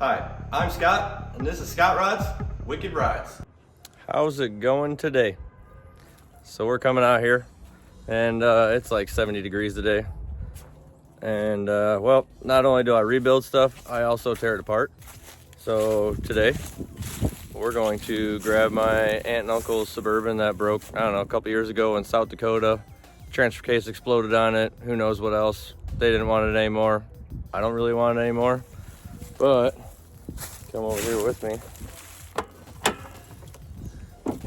Hi, I'm Scott, and this is Scott Rod's Wicked Rides. How's it going today? So we're coming out here, and it's like 70 degrees today. And well, not only do I rebuild stuff, I also tear it apart. So today, we're going to grab my aunt and uncle's Suburban that broke, I don't know, a couple years ago in South Dakota. Transfer case exploded on it, who knows what else. They didn't want it anymore. I don't really want it anymore, but come over here with me.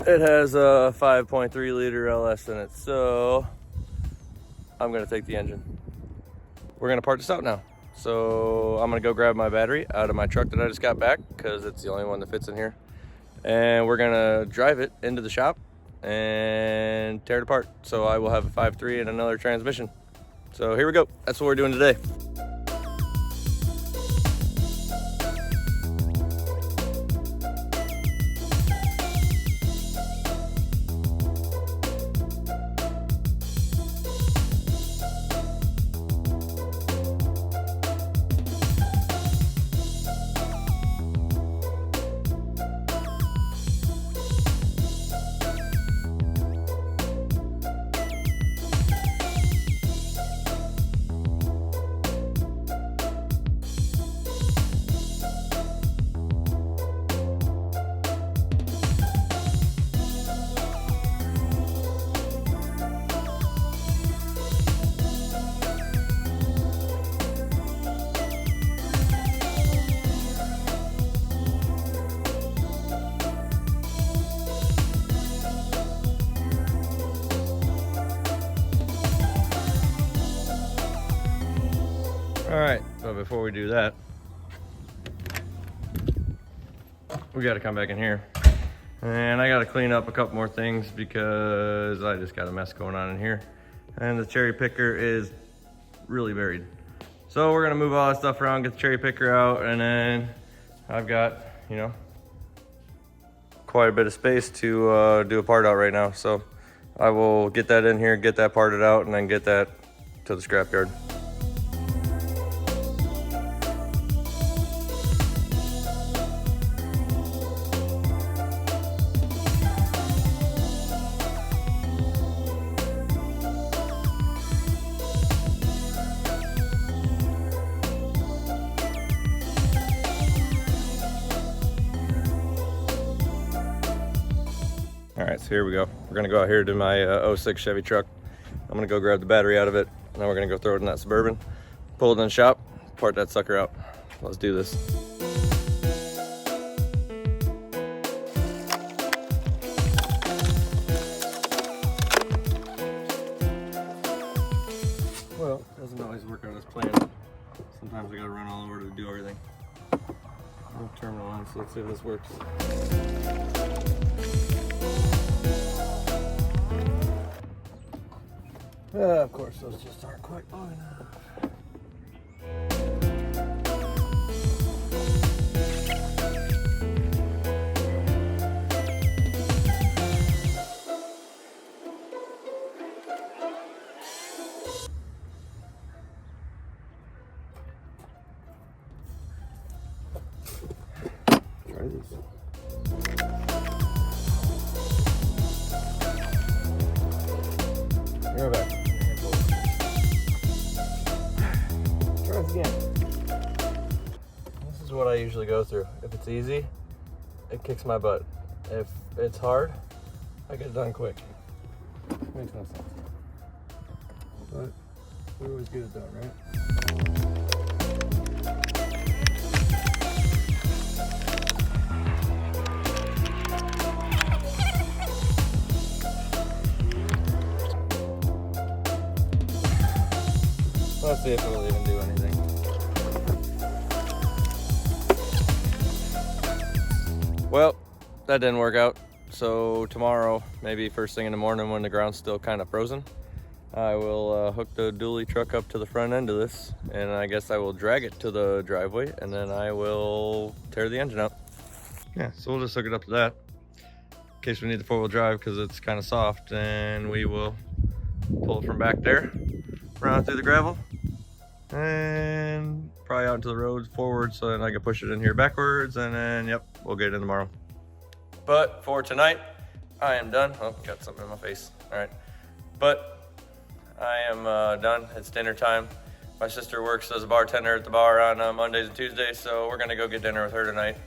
It has a 5.3 liter LS in it, so I'm gonna take the engine. We're gonna part this out now. So I'm gonna go grab my battery out of my truck that I just got back, because it's the only one that fits in here. And we're gonna drive it into the shop and tear it apart. So I will have a 5.3 and another transmission. So here we go, that's what we're doing today. All right, but before we do that, we got to come back in here, and I got to clean up a couple more things because I just got a mess going on in here, and the cherry picker is really buried. So we're gonna move all that stuff around, get the cherry picker out, and then I've got, you know, quite a bit of space to do a part out right now. So I will get that in here, get that parted out, and then get that to the scrapyard. All right, so here we go. We're gonna go out here to my 06 Chevy truck. I'm gonna go grab the battery out of it, and then we're gonna go throw it in that Suburban, pull it in the shop, part that sucker out. Let's do this. Well, it doesn't always work out as planned. Sometimes I gotta run all over to do everything. No terminal on, so let's see if this works. Of course, those just aren't quite long enough. Try this. Go back. Again. This is what I usually go through. If it's easy, it kicks my butt. If it's hard, I get it done quick. Makes no sense. But we always get it done, right? Let's see if it'll even do anything. Well, that didn't work out. So tomorrow, maybe first thing in the morning when the ground's still kind of frozen, I will hook the dually truck up to the front end of this, and I guess I will drag it to the driveway, and then I will tear the engine out. Yeah, so we'll just hook it up to that in case we need the four-wheel drive because it's kind of soft, and we will pull it from back there, around through the gravel, and probably out into the road forward, so then I can push it in here backwards, and then, yep, we'll get it in tomorrow. But for tonight, I am done. Oh, got something in my face. All right. But I am done. It's dinner time. My sister works as a bartender at the bar on Mondays and Tuesdays, so we're gonna go get dinner with her tonight.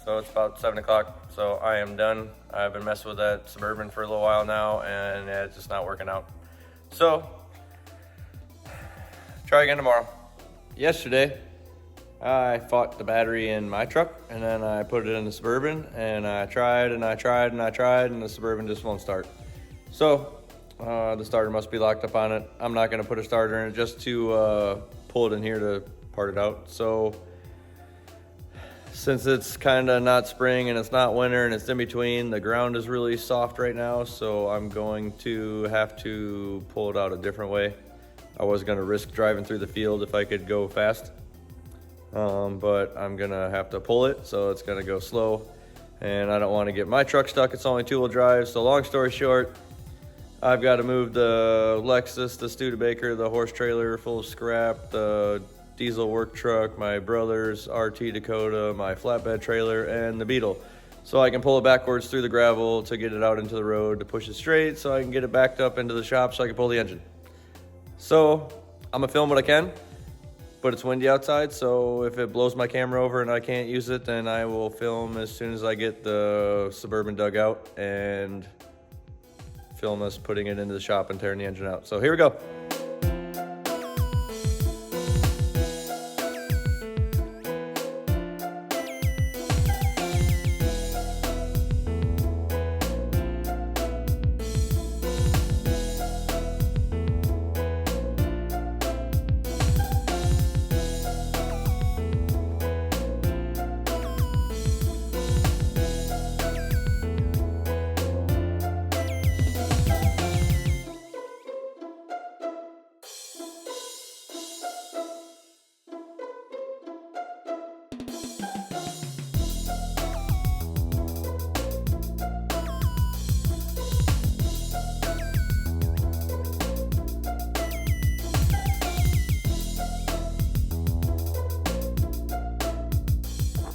So it's about 7 o'clock, so I am done. I've been messing with that Suburban for a little while now, and yeah, it's just not working out. So, try again tomorrow. Yesterday, I fought the battery in my truck, and then I put it in the Suburban, and I tried, and I tried, and I tried, and the Suburban just won't start. So, the starter must be locked up on it. I'm not gonna put a starter in it just to pull it in here to part it out. So, since it's kind of not spring and it's not winter and it's in between, the ground is really soft right now, so I'm going to have to pull it out a different way. I was gonna risk driving through the field if I could go fast, but I'm gonna have to pull it, so it's gonna go slow, and I don't want to get my truck stuck. It's only 2-wheel drive, so long story short, I've got to move the Lexus, the Studebaker, the horse trailer full of scrap, the diesel work truck, my brother's RT Dakota, my flatbed trailer, and the Beetle. So I can pull it backwards through the gravel to get it out into the road to push it straight, so I can get it backed up into the shop so I can pull the engine. So I'm gonna film what I can, but it's windy outside, so if it blows my camera over and I can't use it, then I will film as soon as I get the Suburban dug out and film us putting it into the shop and tearing the engine out. So here we go.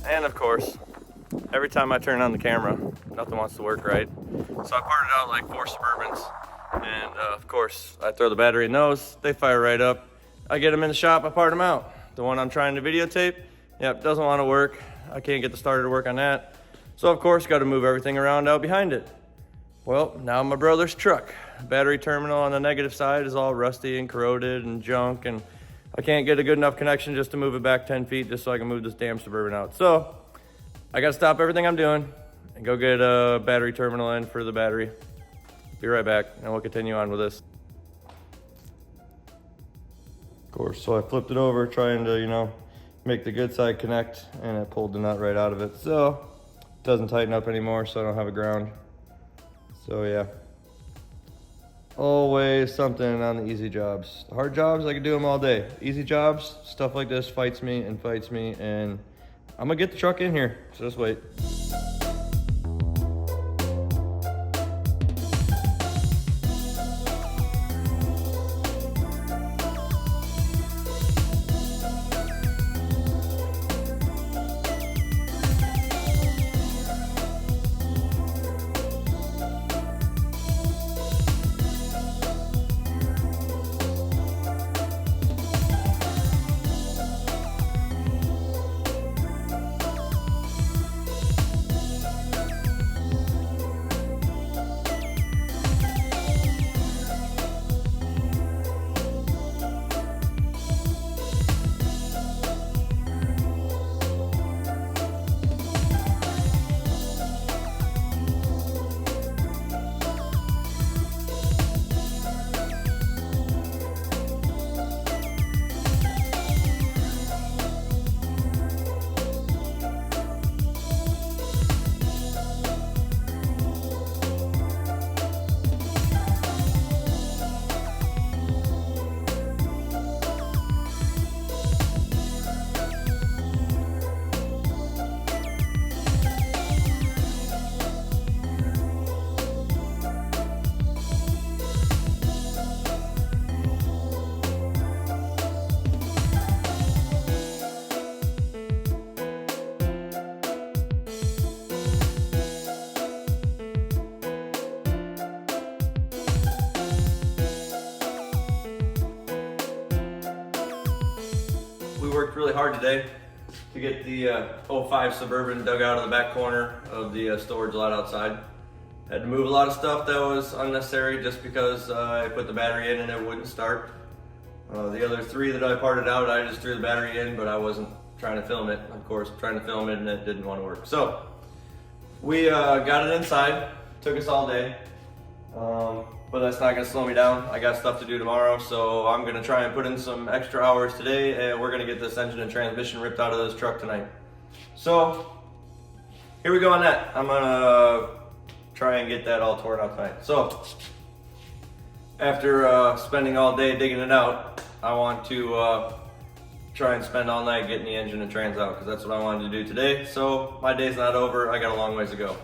And of course, every time I turn on the camera, nothing wants to work right. So I parted out like 4 Suburbans, and of course, I throw the battery in those, they fire right up. I get them in the shop, I part them out. The one I'm trying to videotape, yep, doesn't want to work. I can't get the starter to work on that. So of course, got to move everything around out behind it. Well, now my brother's truck. Battery terminal on the negative side is all rusty and corroded and junk, and I can't get a good enough connection just to move it back 10 feet just so I can move this damn Suburban out. So I gotta stop everything I'm doing and go get a battery terminal in for the battery. Be right back and we'll continue on with this. Of course, so I flipped it over trying to, you know, make the good side connect, and I pulled the nut right out of it. So it doesn't tighten up anymore, so I don't have a ground. So yeah. Always something on the easy jobs. The hard jobs, I can do them all day. Easy jobs, stuff like this fights me, and I'm gonna get the truck in here, so just wait. hard today to get the '05 Suburban dug out of the back corner of the storage lot outside. Had to move a lot of stuff that was unnecessary just because I put the battery in and it wouldn't start. The other 3 that I parted out, I just threw the battery in, but I wasn't trying to film it. Of course, trying to film it and it didn't want to work. So we got it inside. Took us all day, but that's not gonna slow me down. I got stuff to do tomorrow, so I'm gonna try and put in some extra hours today, and we're gonna get this engine and transmission ripped out of this truck tonight. So here we go on that. I'm gonna try and get that all torn out tonight. So after spending all day digging it out, I want to try and spend all night getting the engine and trans out, because that's what I wanted to do today. So my day's not over, I got a long ways to go.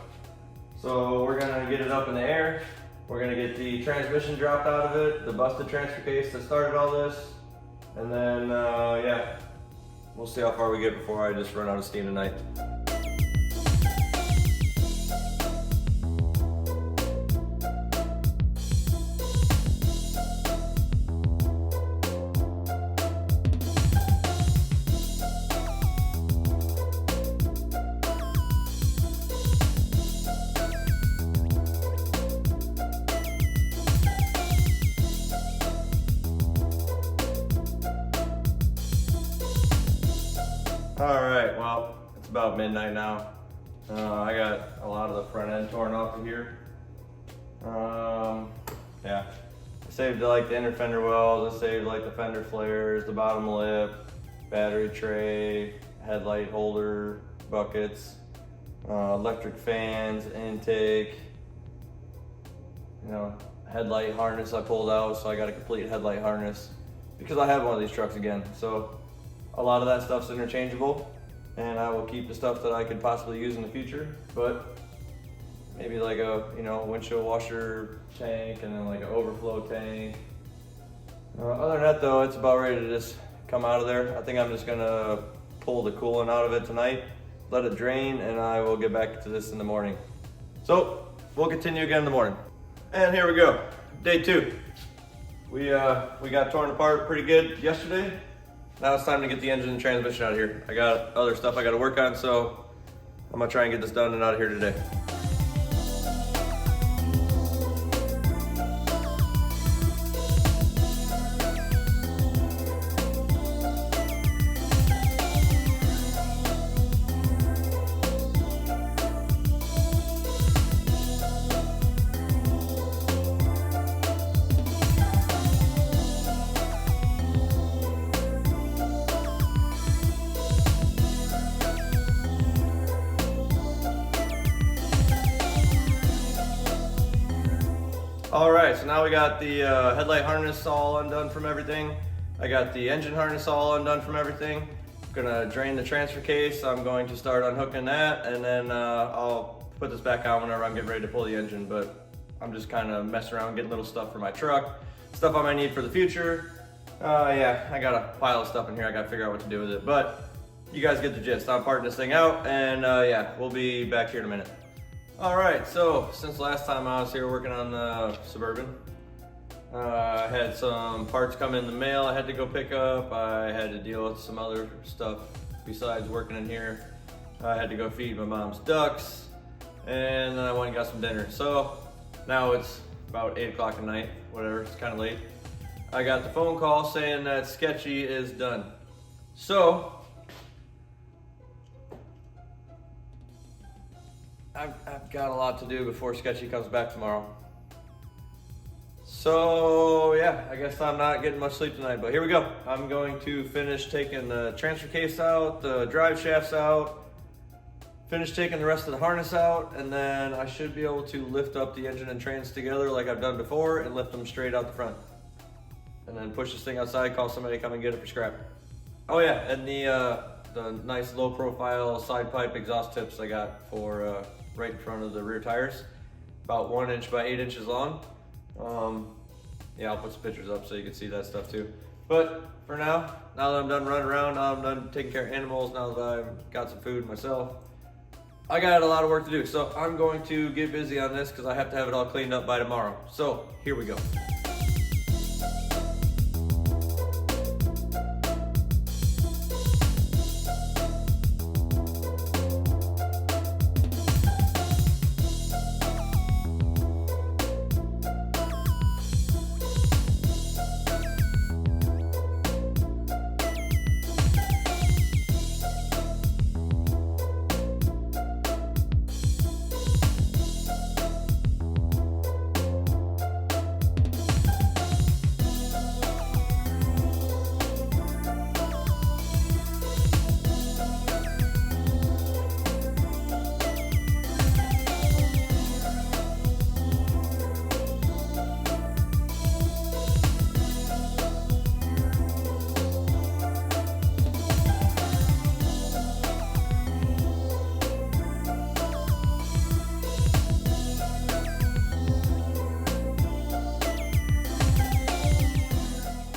So we're gonna get it up in the air. We're gonna get the transmission dropped out of it, the busted transfer case that started all this, and then yeah, we'll see how far we get before I just run out of steam tonight. All right, well, it's about midnight now. I got a lot of the front end torn off of here. Yeah, I saved like the inner fender wells, I saved like the fender flares, the bottom lip, battery tray, headlight holder, buckets, electric fans, intake, headlight harness I pulled out, so I got a complete headlight harness because I have one of these trucks again. So a lot of that stuff's interchangeable, and I will keep the stuff that I could possibly use in the future, but maybe like a windshield washer tank, and then like an overflow tank. Other than that though, it's about ready to just come out of there. I think I'm just gonna pull the coolant out of it tonight, let it drain, and I will get back to this in the morning. So we'll continue again in the morning. And here we go, day 2. We got torn apart pretty good yesterday. Now it's time to get the engine and transmission out of here. I got other stuff I gotta work on, so I'm gonna try and get this done and out of here today. All right, so now we got the headlight harness all undone from everything. I got the engine harness all undone from everything. I'm gonna drain the transfer case. I'm going to start unhooking that, and then I'll put this back on whenever I'm getting ready to pull the engine. But I'm just kind of messing around, getting little stuff for my truck, stuff I might need for the future. Yeah, I got a pile of stuff in here. I gotta figure out what to do with it, but you guys get the gist. I'm parting this thing out, and yeah, we'll be back here in a minute. All right, so since last time I was here working on the Suburban, I had some parts come in the mail I had to go pick up. I had to deal with some other stuff besides working in here. I had to go feed my mom's ducks, and then I went and got some dinner. So now it's about 8 o'clock at night, whatever, it's kind of late. I got the phone call saying that Sketchy is done. So I've got a lot to do before Sketchy comes back tomorrow. So yeah, I guess I'm not getting much sleep tonight, but here we go. I'm going to finish taking the transfer case out, the drive shafts out, finish taking the rest of the harness out, and then I should be able to lift up the engine and trans together like I've done before and lift them straight out the front. And then push this thing outside, call somebody to come and get it for scrap. Oh yeah, and the nice low profile side pipe exhaust tips I got for right in front of the rear tires, about 1 inch by 8 inches long. Yeah, I'll put some pictures up so you can see that stuff too. But for now that I'm done running around, now I'm done taking care of animals, now that I've got some food myself, I got a lot of work to do. So I'm going to get busy on this because I have to have it all cleaned up by tomorrow. So here we go.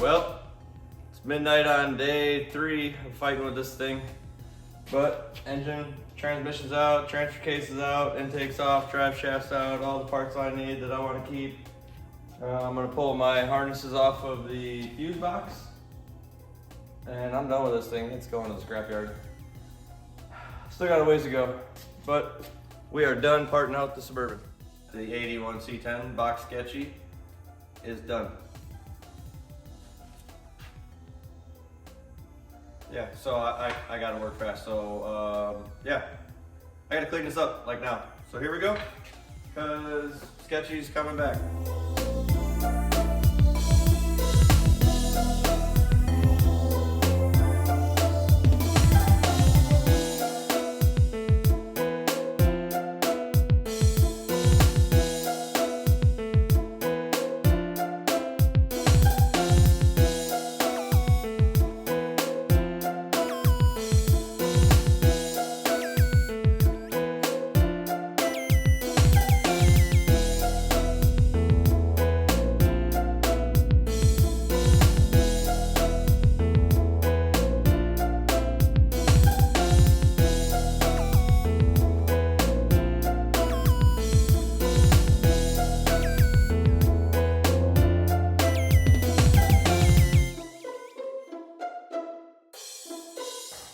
Well, it's midnight on day 3 of fighting with this thing. But engine, transmission's out, transfer case is out, intake's off, drive shaft's out, all the parts I need that I want to keep. I'm gonna pull my harnesses off of the fuse box. And I'm done with this thing. It's going to the scrapyard. Still got a ways to go, but we are done parting out the Suburban. The 81 C10 Box Sketchy is done. Yeah, so I gotta work fast. So yeah, I gotta clean this up like now. So here we go, because Sketchy's coming back.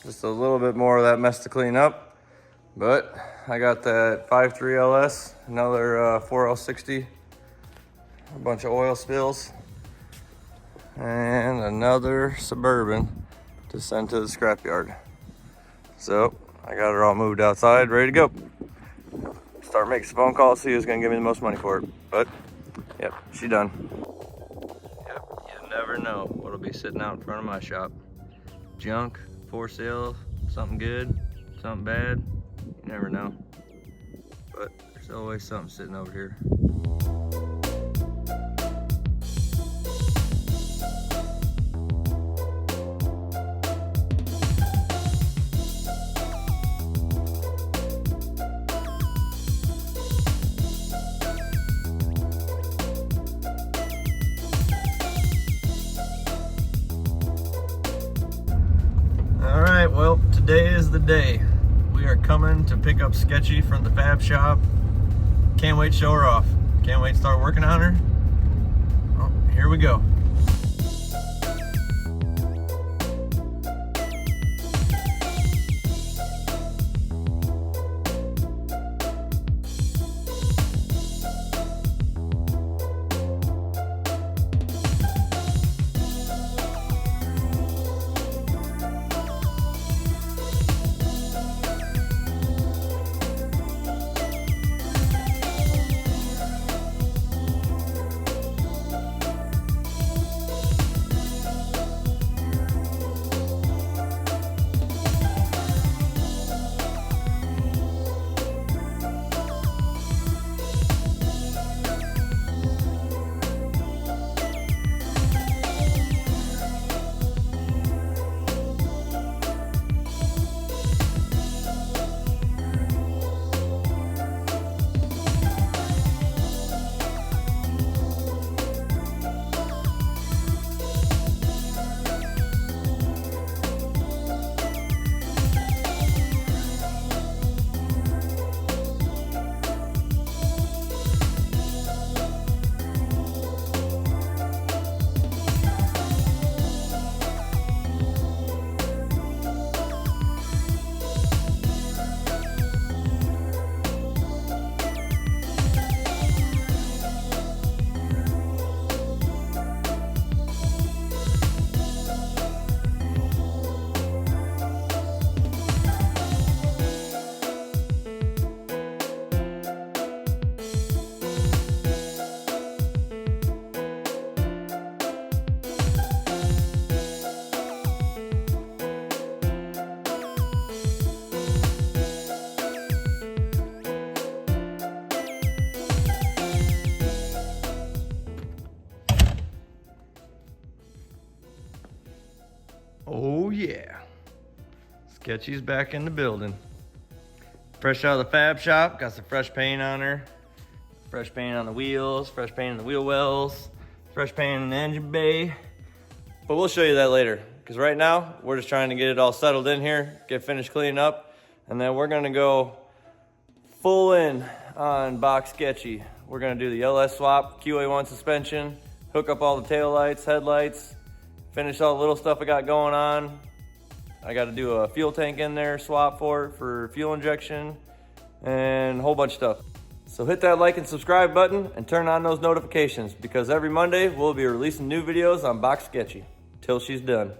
Just a little bit more of that mess to clean up, but I got that 5.3 LS, another 4L60, a bunch of oil spills, and another Suburban to send to the scrapyard. So I got her all moved outside, ready to go. Start making some phone calls, see who's gonna give me the most money for it. But yep, she done. Yep, you never know what'll be sitting out in front of my shop. Junk, for sale, something good, something bad, you never know. But there's always something sitting over here. Well, today is the day. We are coming to pick up Sketchy from the fab shop. Can't wait to show her off. Can't wait to start working on her. Oh, here we go. Oh yeah, Sketchy's back in the building. Fresh out of the fab shop, got some fresh paint on her. Fresh paint on the wheels, fresh paint on the wheel wells, fresh paint in the engine bay. But we'll show you that later, because right now we're just trying to get it all settled in here, get finished cleaning up, and then we're gonna go full in on Box Sketchy. We're gonna do the LS swap, QA1 suspension, hook up all the tail lights, headlights, finish all the little stuff I got going on. I got to do a fuel tank in there, swap for fuel injection, and a whole bunch of stuff. So hit that like and subscribe button and turn on those notifications, because every Monday we'll be releasing new videos on Box Sketchy till she's done.